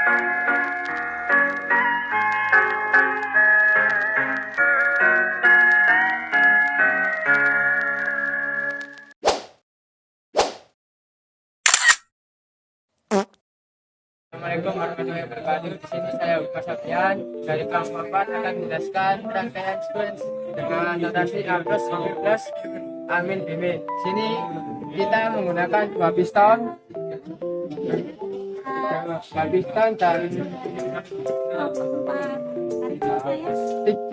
Assalamualaikum warahmatullahi wabarakatuh. Di sini saya Upa Sapian dari kelas 4 akan menjelaskan rangkaian sequence dengan notasi A plus B plus Amin BB. Di sini kita menggunakan dua piston dan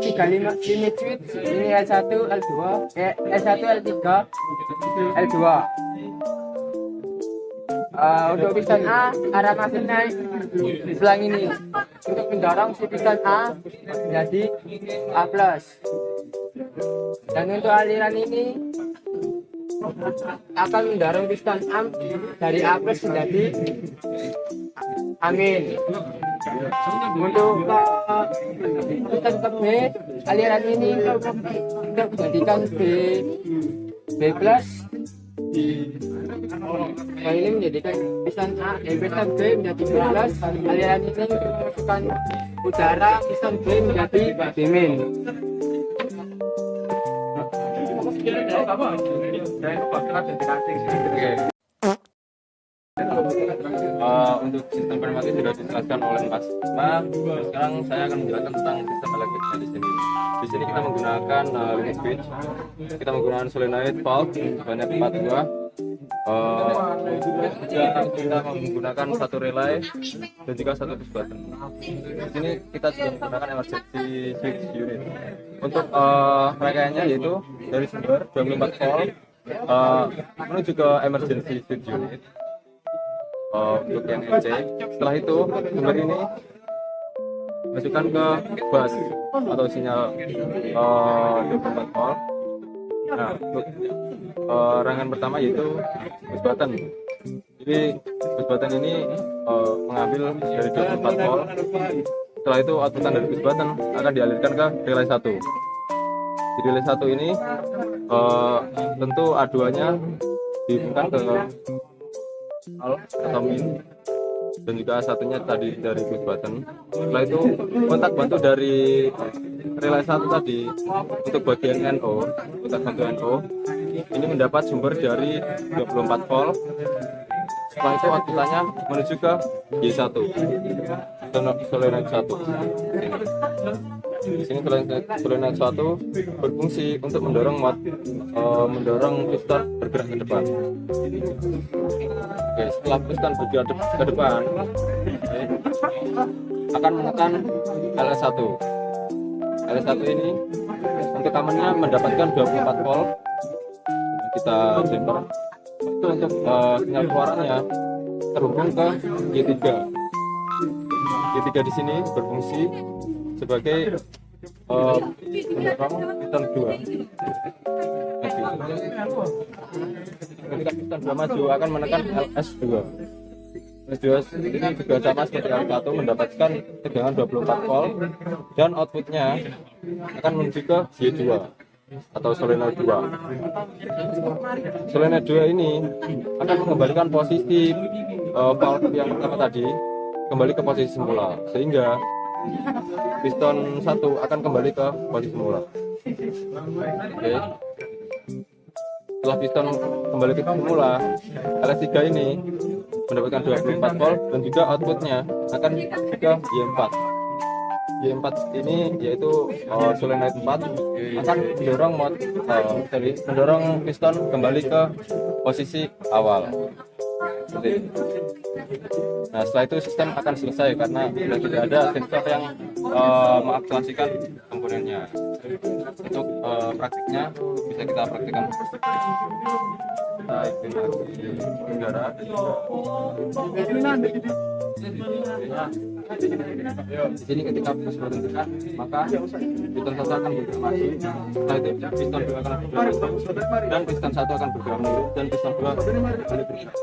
35 limit switch. Ini L1, L2, L1, L3, L2. Untuk piston A, arah masuk naik sebelah ini untuk mendorong si piston A menjadi A+. Dan untuk aliran ini akan mendorong piston A dari A+ menjadi Amin. Untuk piston ke B, aliran ini untuk menjadikan B+. Yang ini menjadikan piston A, piston B menjadi B+, aliran ini memasukkan udara piston B menjadi B-min. Untuk sistem pneumatik sudah dijelaskan oleh Mas Isma. Sekarang saya akan menjelaskan tentang sistem elektriknya di sini. Di sini kita menggunakan limit switch, kita menggunakan solenoid valve sebanyak 4 buah. Kita menggunakan satu relay dan juga satu push button. Di sini kita juga menggunakan emergency switch unit. Untuk rangkaiannya yaitu dari sumber 24 volt menuju ke emergency switch unit. Untuk yang EC, setelah itu sumber ini masukkan ke bus atau sinyal 24 volt. Nah, untuk rangkaian pertama yaitu push button. Jadi push button ini mengambil dari 24 volt. Setelah itu outputan dari push button akan dialirkan ke relay 1. Di relay 1 ini tentu A2-nya dihubungkan ke atau min, dan juga satunya tadi dari push button. Setelah itu kontak bantu dari relay 1 tadi untuk bagian NO, kontak bantu NO ini mendapat sumber dari 24 volt. Setelah itu outputannya menuju ke Y1 solenoid 1. Di sini solenoid 1 berfungsi untuk mendorong piston bergerak ke depan. Oke, setelah piston bergerak ke depan, akan menekan LS1. LS1 ini untuk kamannya mendapatkan 24 volt. Kita jumper. Itu untuk sinyal keluarannya terhubung ke Y3. Y3 di sini berfungsi sebagai mendorong piston 2. Ketika piston 2 maju akan menekan LS2. LS2 ini juga sama seperti LS1 mendapatkan tegangan 24 volt dan outputnya akan menuju ke Y2 atau solenoid 2. Solenoid 2 ini akan mengembalikan posisi valve yang pertama tadi kembali ke posisi semula, sehingga piston 1 akan kembali ke posisi semula. Oke. Setelah piston kembali ke semula, LS3 ini mendapatkan 24 volt dan juga outputnya akan ke Y4. Y4 ini yaitu solenoid 4 akan mendorong piston kembali ke posisi awal. Nah, setelah itu sistem akan selesai karena sudah tidak ada sensor yang mengaktualisasikan komponennya. Untuk praktiknya bisa kita praktikkan. Kita ikutin lagi udara. Di sini ketika push button tekan, maka piston 1 akan bergerak maju. Setelah itu piston 2 akan bergerak maju dan piston 1 akan bergerak mundur dan piston 2 kembali bergerak.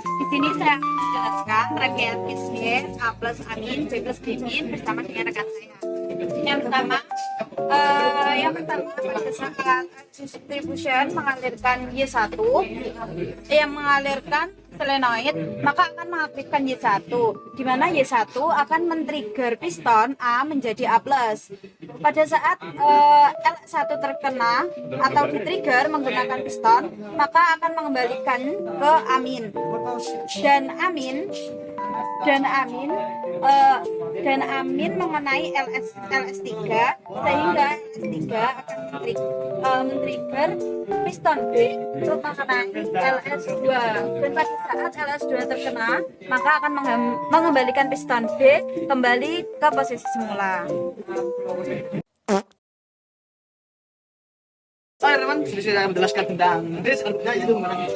Di sini saya akan menjelaskan rangkaian case A plus Amin, B plus Bimin bersama dengan rekan saya. Yang pertama pada saat distribution mengalirkan Y1 yang mengalirkan solenoid, maka akan mengaktifkan Y1, di mana Y1 akan men-trigger piston A menjadi A+. Pada saat L1 terkena atau di-trigger menggunakan piston, maka akan mengembalikan ke Amin. Dan Amin mengenai LS3 sehingga LS3 akan men-trigger piston B untuk mengenai LS2, dan pada saat LS2 terkena maka akan mengembalikan piston B kembali ke posisi semula. Teman-teman, sudah saya menjelaskan tentang disk, artinya itu menggunakan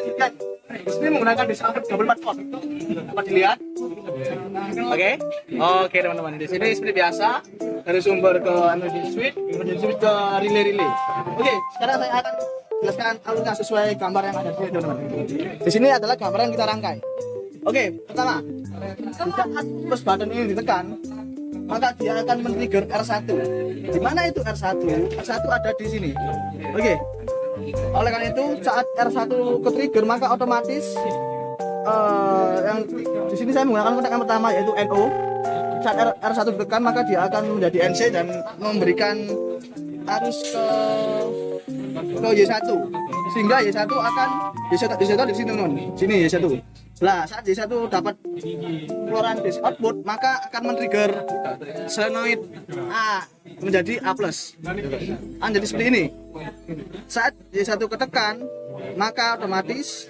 ini menggunakan disk double port. Dapat dilihat. Oke teman-teman, di sini seperti biasa dari sumber ke emergency switch ke relay. Oke, sekarang saya akan jelaskan alurnya sesuai gambar yang ada di sini teman-teman. Di sini adalah gambar yang kita rangkai. Oke, pertama, saat push button ini ditekan, maka dia akan men-trigger R1. Di mana itu R1? R1 ada di sini. Oke. Oleh karena itu, saat R1 ke-trigger maka otomatis yang di sini saya menggunakan kontak yang pertama yaitu NO. Saat R1 ditekan maka dia akan menjadi NC dan memberikan arus ke Y1. Sehingga Y1 akan Y1 di sini teman-teman. Sini Y1. Nah, saat Y1 dapat keluaran disk output maka akan men-trigger solenoid A menjadi A+. Jadi seperti ini. Saat Y1 ketekan maka otomatis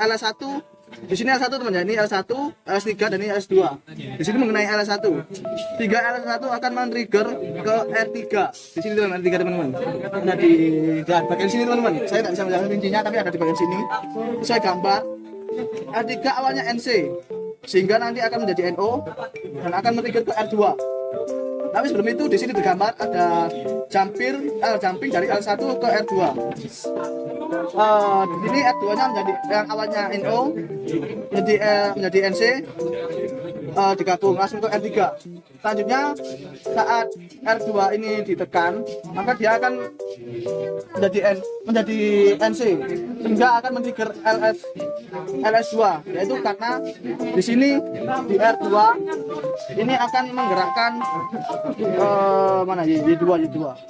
LS1 di sini L1 teman, ini L1, LS3 dan ini LS2. Di sini mengenai LS1. 3 LS1 akan men-trigger ke R3. Di sini teman, R3 teman-teman. Ada di bagian sini teman-teman. Saya tidak bisa menjelaskan rincinya tapi ada di bagian sini. Sesuai gambar. R3 awalnya NC sehingga nanti akan menjadi NO dan akan men-trigger ke R2. Tapi sebelum itu di sini tergambar ada jumping dari L1 ke R2. Di sini R2-nya menjadi yang awalnya NO menjadi NC, digabung langsung ke R3. Selanjutnya saat R2 ini ditekan maka dia akan menjadi NC sehingga akan men-trigger LS2, yaitu karena di sini di R2 ini akan menggerakkan Y2.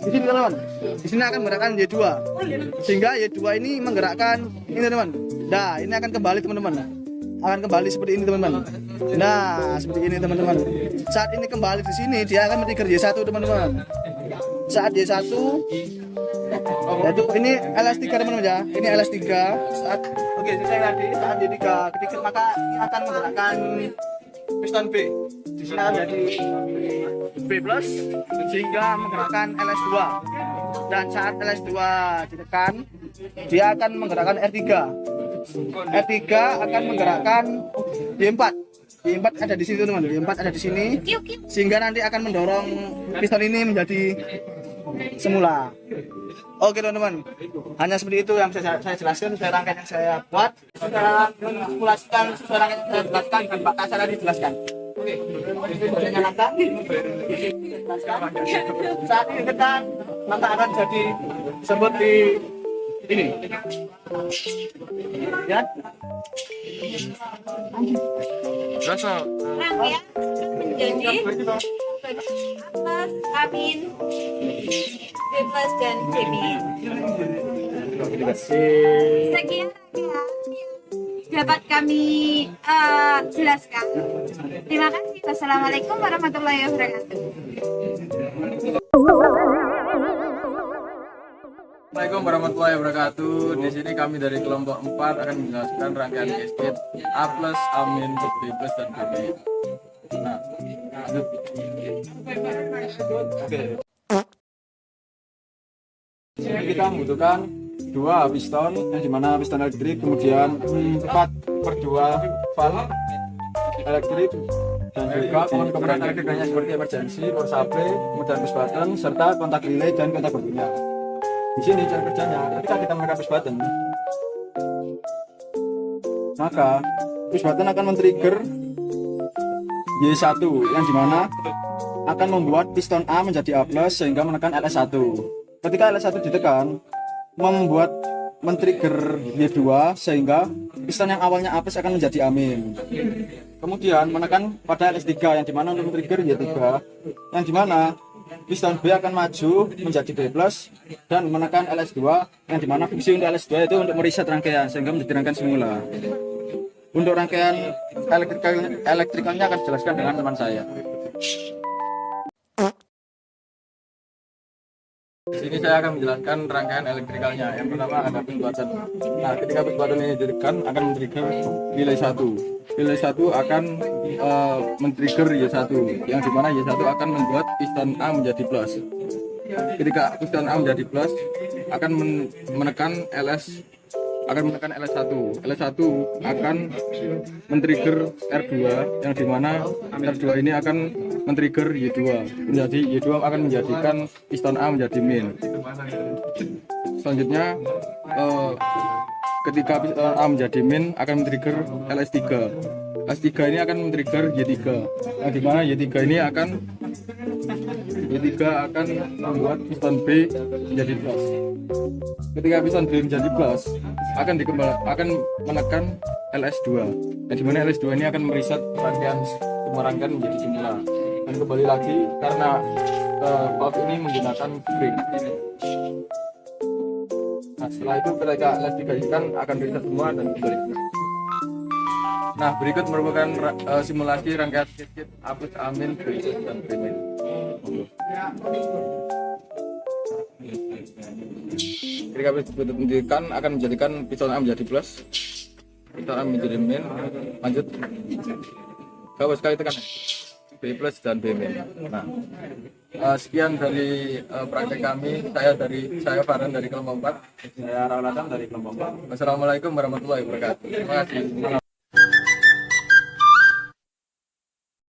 Di sini teman-teman. Di sini akan menggerakkan Y2. Sehingga Y2 ini menggerakkan ini teman-teman. Nah, ini akan kembali teman-teman. Akan kembali seperti ini teman-teman. Nah, seperti ini teman-teman. Saat ini kembali di sini dia akan men-trigger Y1 teman-teman. Saat Y1 yaitu ini LS3 teman-teman ya. Ini LS3 saat saya tadi saat Y3 ketika maka ini akan menggerakkan piston B. Di sini akan jadi B+ sehingga menggerakkan LS2. Dan saat LS2 ditekan dia akan menggerakkan R3. R3 akan menggerakkan Y4. Y4 ada di sini teman-teman. Y4 ada di sini sehingga nanti akan mendorong piston ini menjadi semula. Oke teman-teman, hanya seperti itu yang saya jelaskan, sesuai rangkaian yang saya buat. Saya mensimulasikan sesuai rangkaian yang saya jelaskan dan Pak Kasara dijelaskan. Oke, saya nyalakan. Saat ini tekan maka akan jadi seperti ini. Ya. Rasa Rangkaian menjadi A+, Amin, B+ dan Bimin. Sekian rangkaian yang dapat kami jelaskan. Terima kasih. Wassalamualaikum warahmatullahi wabarakatuh. Assalamualaikum warahmatullahi wabarakatuh. Di sini kami dari kelompok 4 akan menjelaskan rangkaian cascade A+, Amin, B+, dan BB. Nah, lanjut. Di sini kita membutuhkan 2 piston, yang dimana piston elektrik, kemudian 4/2 valve elektrik, dan juga komponen elektrik lainnya seperti emergency, power supply, kemudian push button, serta kontak relay dan kontak berguna. Di sini cara kerjanya, ketika kita menekan push button, maka push button akan men-trigger Y1 yang dimana akan membuat piston A menjadi A+ sehingga menekan LS1. Ketika LS1 ditekan, membuat men-trigger Y2 sehingga piston yang awalnya A+ akan menjadi A-. Kemudian menekan pada LS3 yang dimana untuk men-trigger Y3 yang dimana piston B akan maju menjadi B+ dan menekan LS2 yang dimana fungsi untuk LS2 itu untuk mereset rangkaian sehingga menjadi rangkaian semula. Untuk rangkaian elektrikalnya akan dijelaskan dengan teman saya. Di sini saya akan menjelaskan rangkaian elektrikalnya. Yang pertama ada push button. Nah, ketika push button ini ditekan akan men-trigger relay 1. Relay 1 akan men-trigger Y1 yang dimana Y1 akan membuat piston A menjadi plus. Ketika piston A menjadi plus akan menekan LS1. LS1 akan men-trigger R2 yang dimana R2 ini akan men-trigger Y2. Menjadi Y2 akan menjadikan piston A menjadi min. Selanjutnya ketika piston A menjadi min akan men-trigger LS3. LS3 ini akan men-trigger Y3 yang dimana Y3 ini akan membuat piston B menjadi plus. Ketika piston B menjadi plus akan menekan LS2 yang dimana LS2 ini akan mereset rangkaian semua rangkaian menjadi semula dan kembali lagi karena valve ini menggunakan spring. Nah, setelah itu ketika LS3 ditekan akan reset semua dan kembali. Nah, berikut merupakan simulasi rangkaian sirkuit A+, A-, B+ dan B-. Ketika ditekan akan menjadikan piston A menjadi plus, piston A menjadi min. Lanjut, gawas sekali tekan B+ dan B-. Nah, sekian dari praktek kami. Saya Farhan dari kelompok 4. Saya Raul Adam dari kelompok 4. Wassalamualaikum warahmatullahi wabarakatuh. Terima kasih.